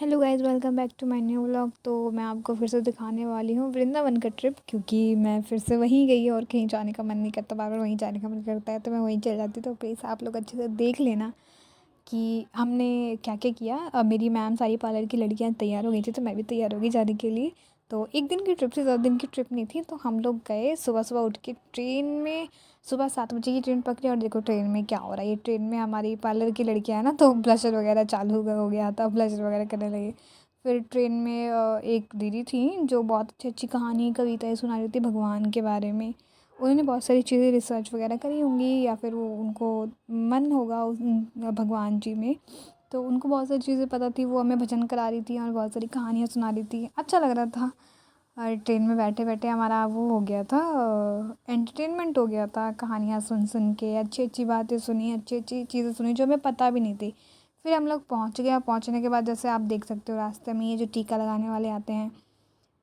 Hello guys, welcome back to my new vlog. तो मैं आपको फिर से दिखाने वाली हूँ वृंदावन का ट्रिप, क्योंकि मैं फिर से वहीं गई और कहीं जाने का मन नहीं करता। बार बार वहीं जाने का मन करता है तो मैं वहीं चल जाती। तो प्लीज़ आप लोग अच्छे से देख लेना कि हमने क्या क्या किया। अब मेरी मैम सारी पार्लर की लड़कियां तैयार हो गई थी तो मैं भी तैयार हो गई जाने के लिए। तो एक दिन की ट्रिप से ज़्यादा दिन की ट्रिप नहीं थी। तो हम लोग गए सुबह सुबह उठ के ट्रेन में। सुबह 7 बजे की ट्रेन पकड़ी और देखो ट्रेन में क्या हो रहा है। ये ट्रेन में हमारी पार्लर की लड़कियां हैं ना, तो ब्लशर वगैरह चालू हो गया था, ब्लशर वगैरह करने लगे। फिर ट्रेन में एक दीदी थी जो बहुत अच्छी अच्छी कहानी कविताएं सुना रही थी भगवान के बारे में। उन्होंने बहुत सारी चीज़ें रिसर्च वगैरह करी होंगी या फिर वो उनको मन होगा भगवान जी में। तो उनको बहुत सारी चीज़ें पता थी, वो हमें भजन करा रही थी और बहुत सारी कहानियाँ सुना रही थी। अच्छा लग रहा था। और ट्रेन में बैठे बैठे हमारा वो हो गया था, एंटरटेनमेंट हो गया था। कहानियाँ सुन सुन के अच्छी अच्छी बातें सुनी, अच्छी अच्छी चीज़ें सुनी जो हमें पता भी नहीं थी। फिर हम लोग पहुँच गए। पहुँचने के बाद जैसे आप देख सकते हो रास्ते में ये जो टीका लगाने वाले आते हैं,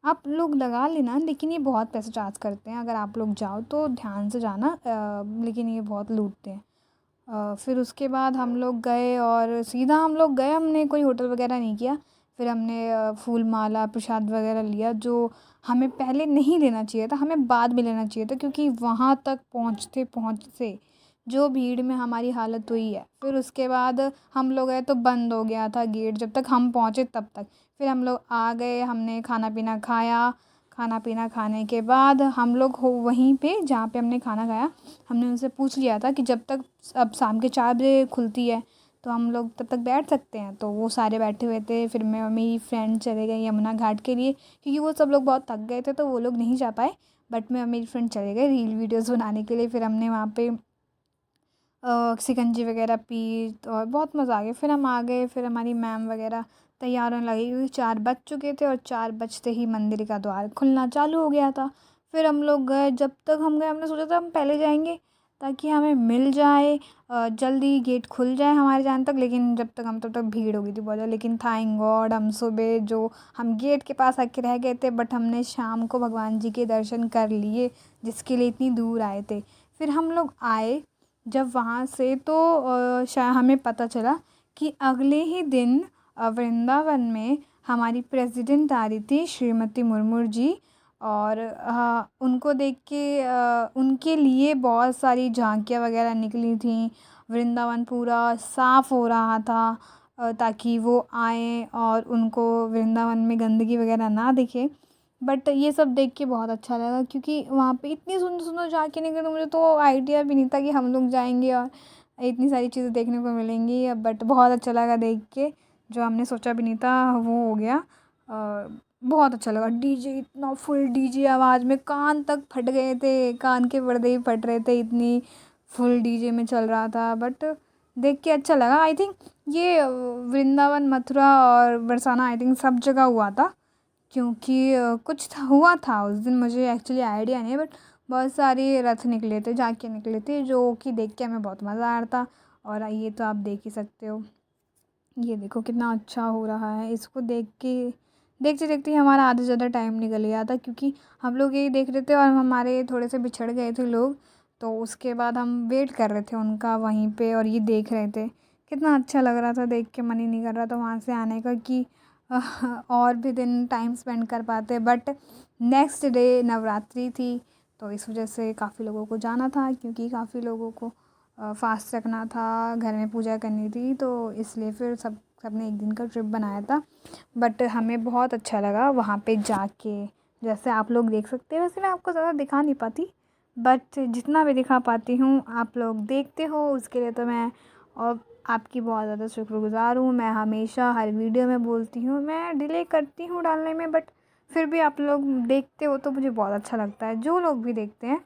आप लोग लगा लेना, लेकिन ये बहुत पैसे चार्ज करते हैं। अगर आप लोग जाओ तो ध्यान से जाना, लेकिन ये बहुत लूटते हैं। फिर उसके बाद हम लोग गए और सीधा हम लोग गए, हमने कोई होटल वगैरह नहीं किया। फिर हमने फूल माला प्रसाद वगैरह लिया, जो हमें पहले नहीं लेना चाहिए था, हमें बाद में लेना चाहिए था, क्योंकि वहाँ तक पहुँचते पहुँचते जो भीड़ में हमारी हालत हुई है। फिर उसके बाद हम लोग गए तो बंद हो गया था गेट, जब तक हम पहुँचे तब तक। फिर हम लोग आ गए, हमने खाना पीना खाया। खाना पीना खाने के बाद हम लोग हो वहीं पे जहाँ पे हमने खाना खाया, हमने उनसे पूछ लिया था कि जब तक अब शाम के 4 बजे खुलती है तो हम लोग तब तक बैठ सकते हैं। तो वो सारे बैठे हुए थे। फिर मैं और मेरी फ्रेंड चले गए यमुना घाट के लिए, क्योंकि वो सब लोग बहुत थक गए थे तो वो लोग नहीं जा पाए। बट मैं और मेरी फ्रेंड चले गए रील वीडियोज़ बनाने के लिए। फिर हमने वहाँ पे शिकंजी वगैरह पी और बहुत मज़ा आ गया। फिर हम आ गए। फिर हमारी मैम वगैरह तैयार होने लगी, क्योंकि 4 बज चुके थे और 4 बजते ही मंदिर का द्वार खुलना चालू हो गया था। फिर हम लोग गए। जब तक हम गए हमने सोचा था हम पहले जाएंगे ताकि हमें मिल जाए, जल्दी गेट खुल जाए हमारे जाने तक। लेकिन जब तक हम तब तक भीड़ हो गई थी बहुत ज़्यादा। लेकिन थैंक गॉड हम सुबह जो हम गेट के पास आके रह गए थे, बट हमने शाम को भगवान जी के दर्शन कर लिए, जिसके लिए इतनी दूर आए थे। फिर हम लोग आए जब वहाँ से, तो शायद हमें पता चला कि अगले ही दिन वृंदावन में हमारी प्रेसिडेंट आ रही थी, श्रीमती मुर्मू जी। और उनको देख के उनके लिए बहुत सारी झांकियाँ वगैरह निकली थी। वृंदावन पूरा साफ़ हो रहा था, ताकि वो आएँ और उनको वृंदावन में गंदगी वगैरह ना दिखे। बट ये सब देख के बहुत अच्छा लगा, क्योंकि वहाँ पे इतनी सुंदर सुंदर झांकियाँ निकली, तो मुझे तो आइडिया भी नहीं था कि हम लोग जाएंगे और इतनी सारी चीज़ें देखने को मिलेंगी। बट बहुत अच्छा लगा देख के, जो हमने सोचा भी नहीं था वो हो गया। बहुत अच्छा लगा। डीजे इतना फुल डीजे, आवाज़ में कान तक फट गए थे, कान के पर्दे ही फट रहे थे, इतनी फुल डीजे में चल रहा था। बट देख के अच्छा लगा। आई थिंक ये वृंदावन, मथुरा और बरसाना आई थिंक सब जगह हुआ था, क्योंकि कुछ हुआ था उस दिन, मुझे एक्चुअली आइडिया नहीं है। बट बहुत सारे रथ निकले थे, झांकियाँ निकले थे, जो कि देख के हमें बहुत मज़ा आ रहा था। और ये तो आप देख ही सकते हो, ये देखो कितना अच्छा हो रहा है। इसको देख के देखते देखते ही हमारा आधा से ज़्यादा टाइम निकल गया था, क्योंकि हम लोग यही देख रहे थे और हमारे थोड़े से बिछड़ गए थे लोग। तो उसके बाद हम वेट कर रहे थे उनका वहीं पे और ये देख रहे थे। कितना अच्छा लग रहा था देख के, मन ही नहीं कर रहा था वहाँ से आने का कि और भी दिन टाइम स्पेंड कर पाते। बट नेक्स्ट डे नवरात्रि थी, तो इस वजह से काफ़ी लोगों को जाना था, क्योंकि काफ़ी लोगों को फास्ट रखना था, घर में पूजा करनी थी। तो इसलिए फिर सबने एक दिन का ट्रिप बनाया था। बट हमें बहुत अच्छा लगा वहाँ पे जाके। जैसे आप लोग देख सकते हैं, वैसे मैं आपको ज़्यादा दिखा नहीं पाती, बट जितना भी दिखा पाती हूँ आप लोग देखते हो, उसके लिए तो मैं और आपकी बहुत ज़्यादा शुक्रगुज़ार हूँ। मैं हमेशा हर वीडियो में बोलती हूँ, मैं डिले करती हूँ डालने में, बट फिर भी आप लोग देखते हो तो मुझे बहुत अच्छा लगता है। जो लोग भी देखते हैं,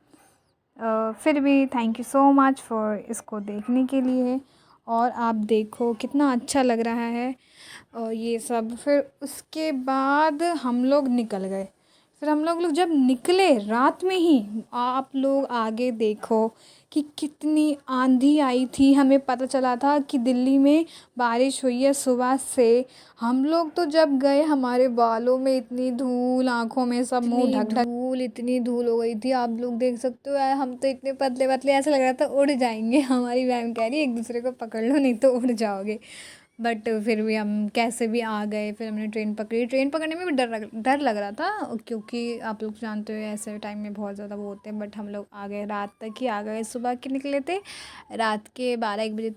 फिर भी thank you so much for इसको देखने के लिए। और आप देखो कितना अच्छा लग रहा है ये सब। फिर उसके बाद हम लोग निकल गए। फिर हम लोग जब निकले रात में ही, आप लोग आगे देखो कि कितनी आंधी आई थी। हमें पता चला था कि दिल्ली में बारिश हुई है सुबह से। हम लोग तो जब गए हमारे बालों में इतनी धूल, आँखों में सब मुँह ढक ढक धूल, इतनी धूल हो गई थी। आप लोग देख सकते हो यार, हम तो इतने पतले पतले, ऐसा लग रहा था उड़ जाएंगे। हमारी मैम कह रही एक दूसरे को पकड़ लो नहीं तो उड़ जाओगे। बट फिर भी हम कैसे भी आ गए। फिर हमने ट्रेन पकड़ी। ट्रेन पकड़ने में भी डर लग रहा था, क्योंकि आप लोग जानते हो ऐसे टाइम में बहुत ज़्यादा वो होते हैं। बट हम लोग आ गए, रात तक ही आ गए। सुबह के निकले थे, रात के 12-1 बजे